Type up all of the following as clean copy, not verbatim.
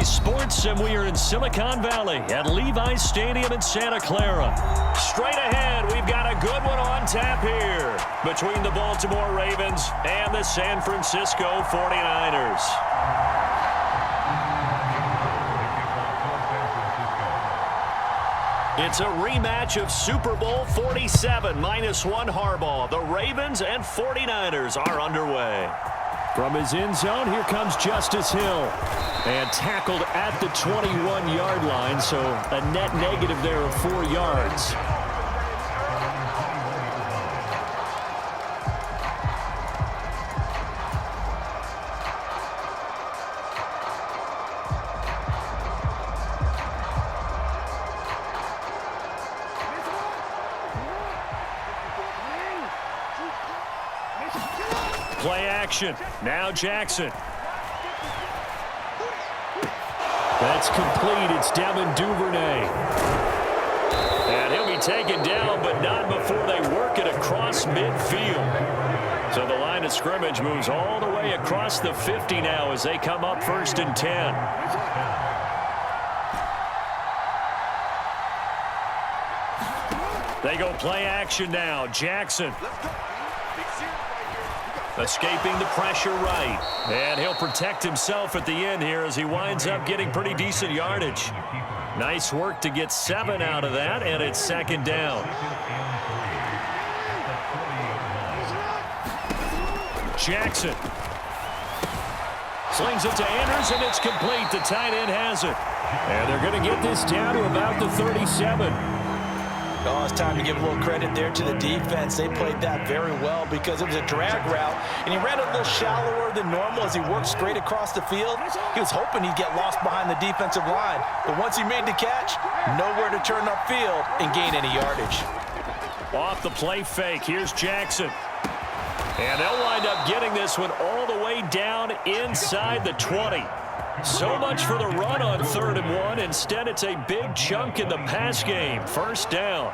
Friday Sports, and we are in Silicon Valley at Levi's Stadium in Santa Clara. Straight ahead, we've got a good one on tap here between the Baltimore Ravens and the San Francisco 49ers. It's a rematch of Super Bowl 47, -1 Harbaugh. The Ravens and 49ers are underway. From his end zone, here comes Justice Hill. And tackled at the 21-yard line, so a net negative there of 4 yards. Play action. Now Jackson. That's complete. It's Devin Duvernay. And he'll be taken down, but not before they work it across midfield. So the line of scrimmage moves all the way across the 50 now as they come up 1st and 10. They go play action now. Jackson. Escaping the pressure right. And he'll protect himself at the end here as he winds up getting pretty decent yardage. Nice work to get 7 out of that, and it's 2nd down. Jackson. Slings it to Andrews, and it's complete. The tight end has it. And they're going to get this down to about the 37. Oh, it's time to give a little credit there to the defense. They played that very well because it was a drag route, and he ran a little shallower than normal as he worked straight across the field. He was hoping he'd get lost behind the defensive line, but once he made the catch, nowhere to turn upfield and gain any yardage. Off the play fake, here's Jackson. And they'll wind up getting this one all the way down inside the 20. So much for the run on 3rd and 1. Instead, it's a big chunk in the pass game. 1st down.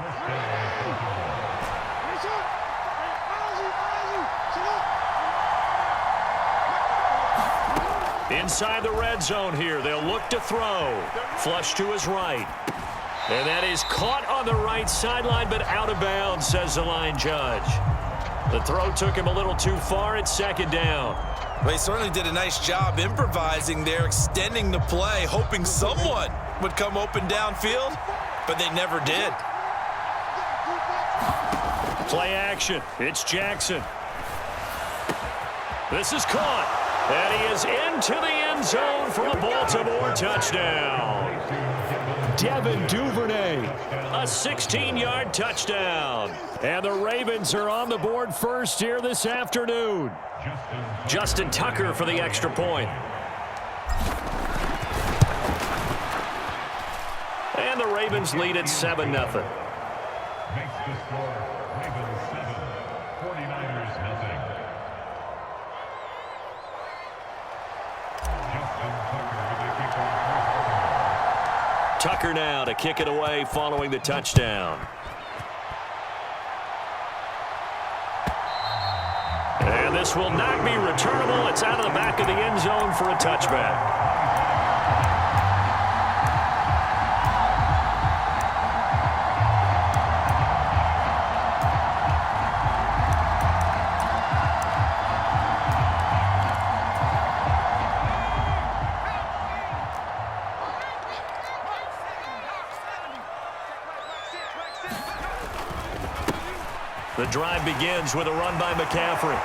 Inside the red zone here. They'll look to throw. Flush to his right. And that is caught on the right sideline, but out of bounds, says the line judge. The throw took him a little too far. It's 2nd down. Well, he certainly did a nice job improvising there, extending the play, hoping someone would come open downfield, but they never did. Play action. It's Jackson. This is caught. And he is into the end zone for a Baltimore touchdown. Devin Duvernay, a 16-yard touchdown. And the Ravens are on the board first here this afternoon. Justin Tucker for the extra point. And the Ravens lead at 7-0. Makes the score Ravens 7, 49ers 0. Justin Tucker with the kickoff. Tucker now to kick it away following the touchdown. And this will not be returnable. It's out of the back of the end zone for a touchback. The drive begins with a run by McCaffrey.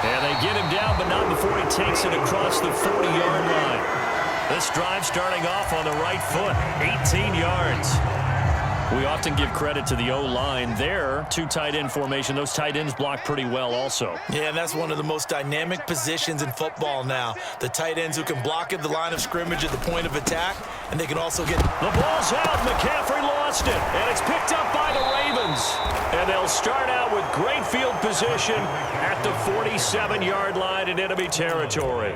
And they get him down, but not before he takes it across the 40-yard line. This drive starting off on the right foot, 18 yards. We often give credit to the O-line there. 2 tight end formation. Those tight ends block pretty well also. Yeah, and that's one of the most dynamic positions in football now. The tight ends who can block at the line of scrimmage at the point of attack, and they can also get... The ball's out. McCaffrey lost it, and it's picked up by the Ravens. And they'll start out with great field position at the 47-yard line in enemy territory.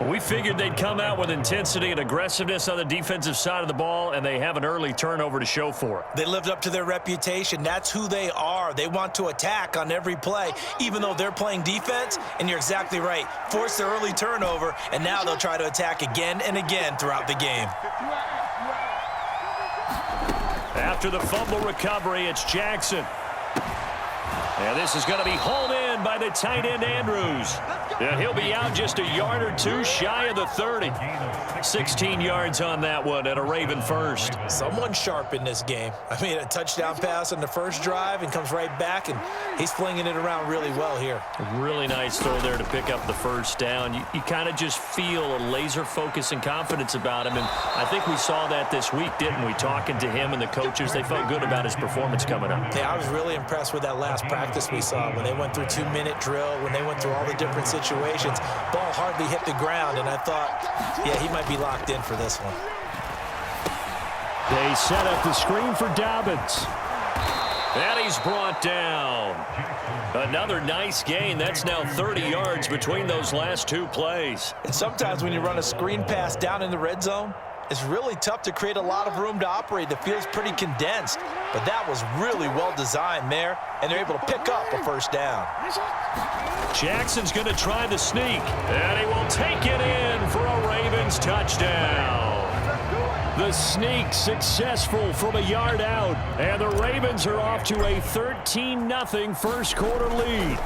Well, we figured they'd come out with intensity and aggressiveness on the defensive side of the ball, and they have an early turnover to show for it. They lived up to their reputation. That's who they are. They want to attack on every play, even though they're playing defense. And you're exactly right. Force the early turnover, and now they'll try to attack again and again throughout the game. After the fumble recovery, it's Jackson. And this is going to be hauled in by the tight end, Andrews. And he'll be out just a yard or two shy of the 30. 16 yards on that one and a Raven first. Someone sharp in this game. I mean, a touchdown pass on the first drive and comes right back, and he's flinging it around really well here. Really nice throw there to pick up the first down. You kind of just feel a laser focus and confidence about him, and I think we saw that this week, didn't we? Talking to him and the coaches, they felt good about his performance coming up. Yeah, I was really impressed with that last practice we saw when they went through 2-minute drill, when they went through all the different situations. Ball hardly hit the ground, and I thought, yeah, he might be locked in for this one. They set up the screen for Dobbins. And he's brought down. Another nice gain. That's now 30 yards between those last two plays. And sometimes when you run a screen pass down in the red zone, it's really tough to create a lot of room to operate. The field's pretty condensed. But that was really well designed there, and they're able to pick up a first down. Jackson's going to try the sneak, and he will take it in for a Ravens touchdown. The sneak successful from a yard out, and the Ravens are off to a 13-0 first quarter lead.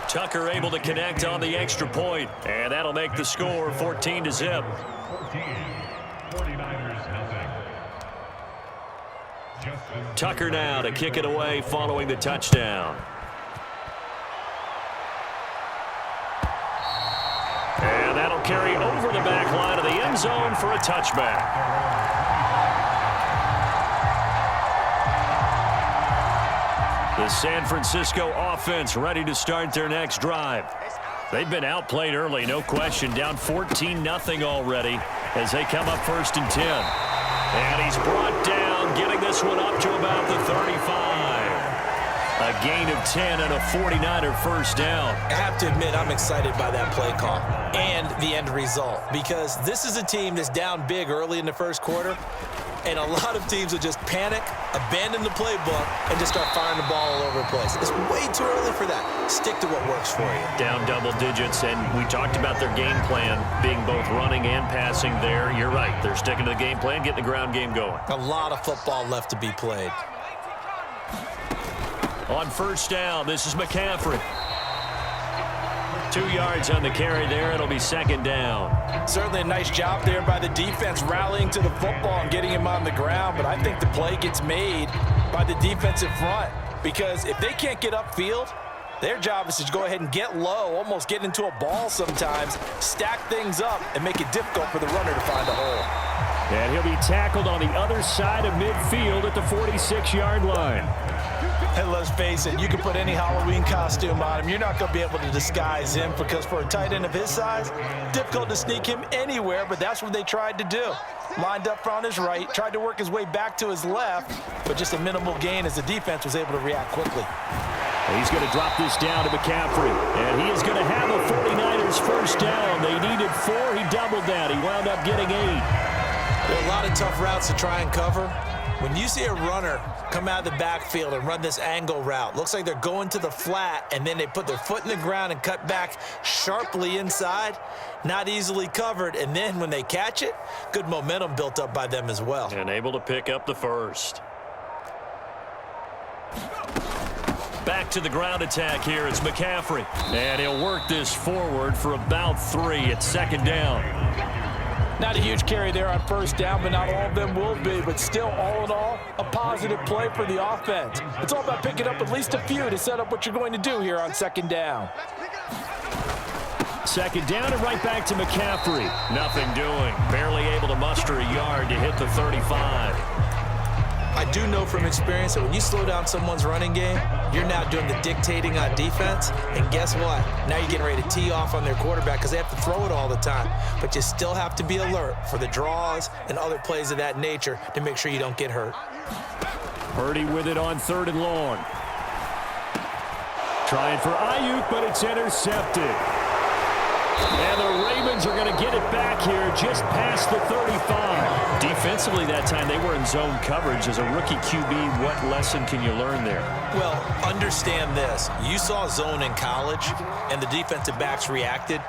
Tucker able to connect on the extra point, and that'll make the score 14-0. 49ers nothing. Tucker now to kick it away following the touchdown. And that'll carry over the back line of the end zone for a touchback. The San Francisco offense ready to start their next drive. They've been outplayed early, no question, down 14-0 already as they come up 1st and 10. And he's brought down, getting this one up to about the 35. A gain of 10 and a 49er first down. I have to admit, I'm excited by that play call and the end result, because this is a team that's down big early in the first quarter, and a lot of teams will just panic, abandon the playbook, and just start firing the ball all over the place. It's way too early for that. Stick to what works for you. Down double digits, and we talked about their game plan being both running and passing there. You're right. They're sticking to the game plan, getting the ground game going. A lot of football left to be played. On first down, this is McCaffrey. 2 yards on the carry there. It'll be 2nd down. Certainly a nice job there by the defense rallying to the football and getting him on the ground, but I think the play gets made by the defensive front, because if they can't get upfield, their job is to go ahead and get low, almost get into a ball sometimes, stack things up, and make it difficult for the runner to find a hole. And he'll be tackled on the other side of midfield at the 46-yard line. And let's face it, you can put any Halloween costume on him. You're not going to be able to disguise him, because for a tight end of his size, difficult to sneak him anywhere, but that's what they tried to do. Lined up on his right, tried to work his way back to his left, but just a minimal gain as the defense was able to react quickly. He's going to drop this down to McCaffrey, and he is going to have a 49ers first down. They needed 4. He doubled that. He wound up getting 8. There are a lot of tough routes to try and cover. When you see a runner come out of the backfield and run this angle route, looks like they're going to the flat, and then they put their foot in the ground and cut back sharply inside, not easily covered, and then when they catch it, good momentum built up by them as well. And able to pick up the first. Back to the ground attack here. It's McCaffrey. And he'll work this forward for about 3. It's 2nd down. Not a huge carry there on first down, but not all of them will be. But still, all in all, a positive play for the offense. It's all about picking up at least a few to set up what you're going to do here on 2nd down. 2nd down and right back to McCaffrey. Nothing doing. Barely able to muster a yard to hit the 35. I do know from experience that when you slow down someone's running game, you're now doing the dictating on defense, and guess what? Now you're getting ready to tee off on their quarterback because they have to throw it all the time. But you still have to be alert for the draws and other plays of that nature to make sure you don't get hurt. Purdy with it on 3rd and long. Trying for Ayuk, but it's intercepted. Lions are going to get it back here just past the 35. Defensively that time, they were in zone coverage. As a rookie QB, what lesson can you learn there? Well, understand this. You saw zone in college, and the defensive backs reacted,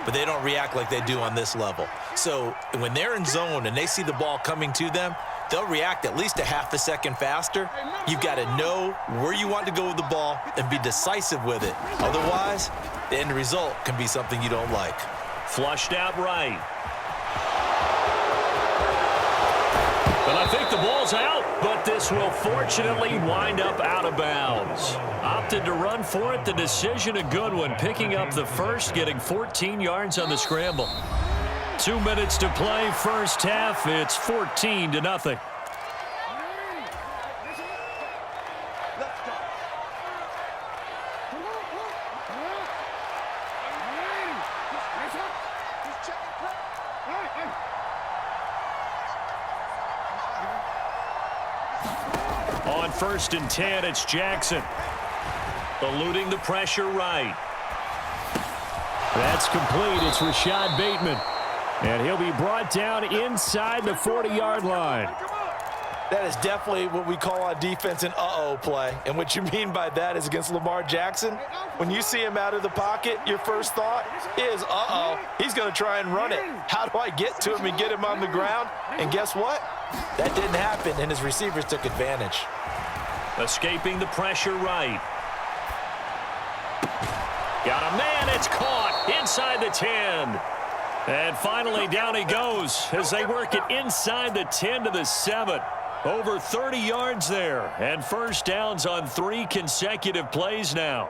but they don't react like they do on this level. So when they're in zone and they see the ball coming to them, they'll react at least a half a second faster. You've got to know where you want to go with the ball and be decisive with it. Otherwise, the end result can be something you don't like. Flushed out right. And I think the ball's out, but this will fortunately wind up out of bounds. Opted to run for it. The decision a good one. Picking up the first, getting 14 yards on the scramble. 2 minutes to play, first half. It's 14-0. On 1st and 10, it's Jackson. Eluding the pressure right. That's complete. It's Rashad Bateman. And he'll be brought down inside the 40-yard line. That is definitely what we call on defense an uh-oh play. And what you mean by that is against Lamar Jackson, when you see him out of the pocket, your first thought is, uh-oh, he's going to try and run it. How do I get to him and get him on the ground? And guess what? That didn't happen, and his receivers took advantage. Escaping the pressure right. Got a man. It's caught inside the 10. And finally, down he goes as they work it inside the 10 to the 7. Over 30 yards there. And first downs on 3 consecutive plays now.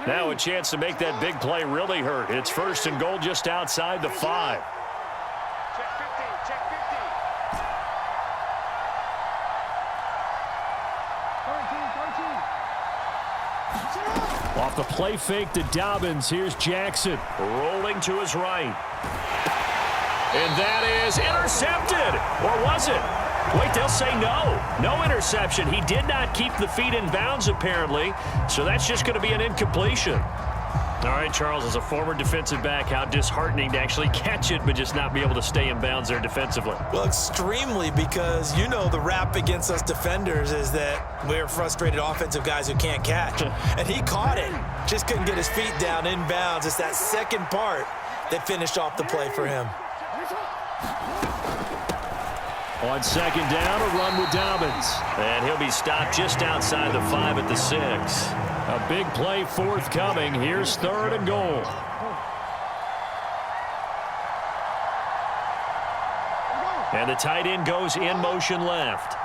Now a chance to make that big play really hurt. It's 1st and goal just outside the 5. Off the play fake to Dobbins. Here's Jackson. Rolling to his right. And that is intercepted. Or was it? Wait, they'll say no. No interception. He did not keep the feet in bounds, apparently. So that's just going to be an incompletion. All right, Charles, as a former defensive back, how disheartening to actually catch it but just not be able to stay in bounds there defensively. Well, extremely, because you know the rap against us defenders is that we're frustrated offensive guys who can't catch. And he caught it. Just couldn't get his feet down in bounds. It's that second part that finished off the play for him. On 2nd down, a run with Dobbins. And he'll be stopped just outside the 5 at the 6. A big play forthcoming. Here's 3rd and goal. And the tight end goes in motion left.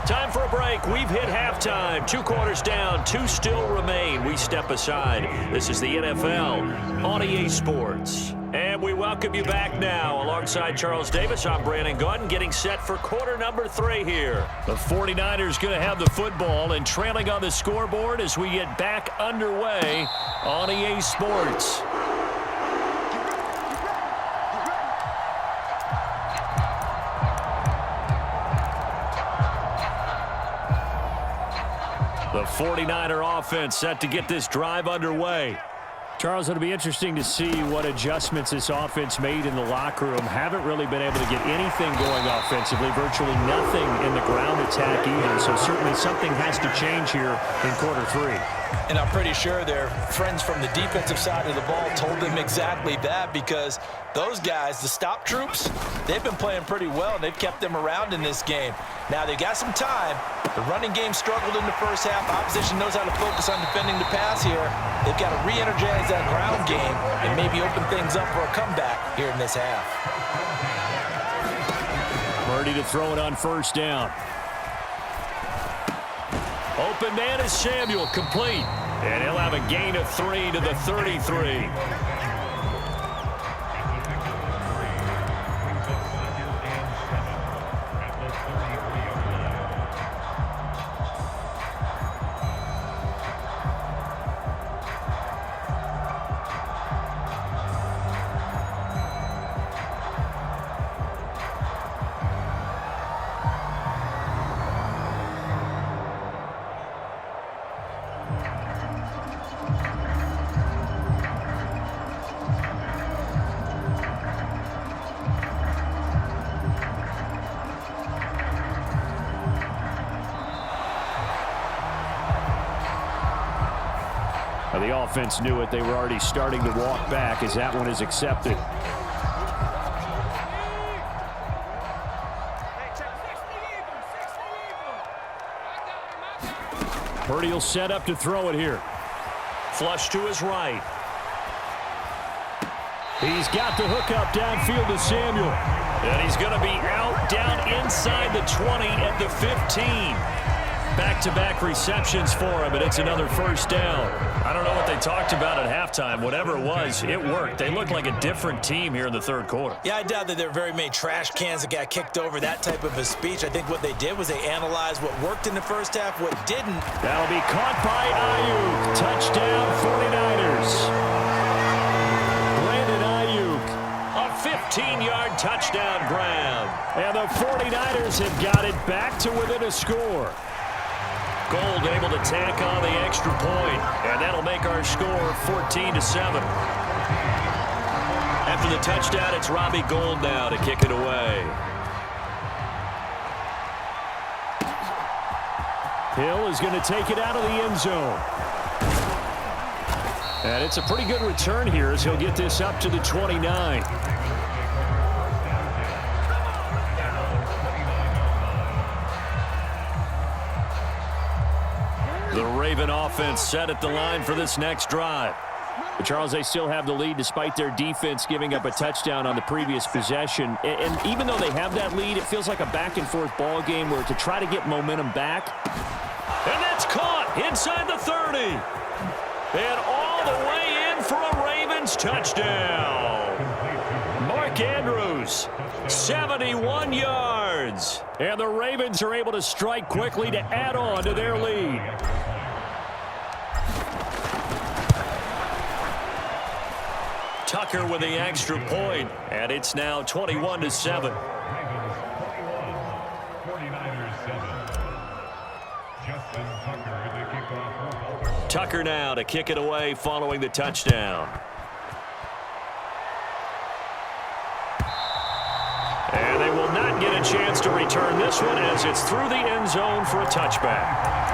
Time for a break. We've hit halftime. 2 quarters down. 2 still remain. We step aside. This is the NFL on EA Sports. And we welcome you back now. Alongside Charles Davis, I'm Brandon Gordon, getting set for quarter number 3 here. The 49ers going to have the football and trailing on the scoreboard as we get back underway on EA Sports. The 49er offense set to get this drive underway. Charles, it'll be interesting to see what adjustments this offense made in the locker room. Haven't really been able to get anything going offensively, virtually nothing in the ground attack either. So certainly something has to change here in quarter 3. And I'm pretty sure their friends from the defensive side of the ball told them exactly that, because those guys, the stop troops, they've been playing pretty well, and they've kept them around in this game. Now, they got some time. The running game struggled in the first half. Opposition knows how to focus on defending the pass here. They've got to re-energize that ground game and maybe open things up for a comeback here in this half. Ready to throw it on 1st down. Open man is Samuel, complete. And he'll have a gain of 3 to the 33. Well, the offense knew it. They were already starting to walk back as that one is accepted. Purdy will set up to throw it here. Flush to his right. He's got the hook up downfield to Samuel. And he's going to be out down inside the 20 at the 15. Back-to-back receptions for him, and it's another first down. I don't know what they talked about at halftime. Whatever it was, it worked. They looked like a different team here in the third quarter. Yeah, I doubt that there were very many trash cans that got kicked over, that type of a speech. I think what they did was they analyzed what worked in the first half, what didn't. That'll be caught by Ayuk. Touchdown, 49ers. Brandon Ayuk, a 15-yard touchdown grab. And the 49ers have got it back to within a score. Gold able to tack on the extra point, and that'll make our score 14-7. After the touchdown, it's Robbie Gould now to kick it away. Hill is going to take it out of the end zone. And it's a pretty good return here as he'll get this up to the 29. The Raven offense set at the line for this next drive. But Charles, they still have the lead despite their defense giving up a touchdown on the previous possession. And even though they have that lead, it feels like a back-and-forth ball game where to try to get momentum back. And that's caught inside the 30. And all the way in for a Ravens touchdown. Mark Andrews, 71 yards. And the Ravens are able to strike quickly to add on to their lead. Tucker with the extra point, and it's now 21-7. Tucker now to kick it away following the touchdown. And they will not get a chance to return this one as it's through the end zone for a touchback.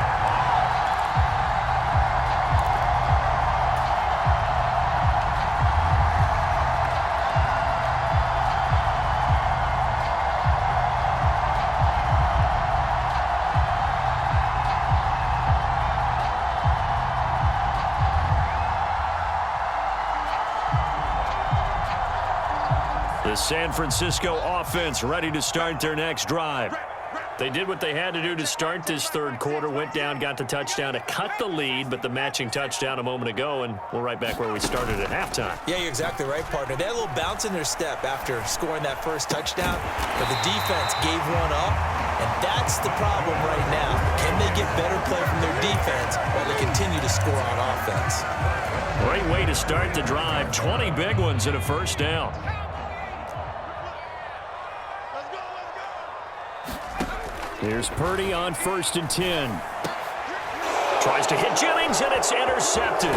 The San Francisco offense ready to start their next drive. They did what they had to do to start this third quarter, went down, got the touchdown to cut the lead, but the matching touchdown a moment ago, and we're right back where we started at halftime. Yeah, you're exactly right, partner. They had a little bounce in their step after scoring that first touchdown, but the defense gave one up, and that's the problem right now. Can they get better play from their defense while they continue to score on offense? Great way to start the drive. 20 big ones and a first down. Here's Purdy on 1st and 10. Tries to hit Jennings, and it's intercepted.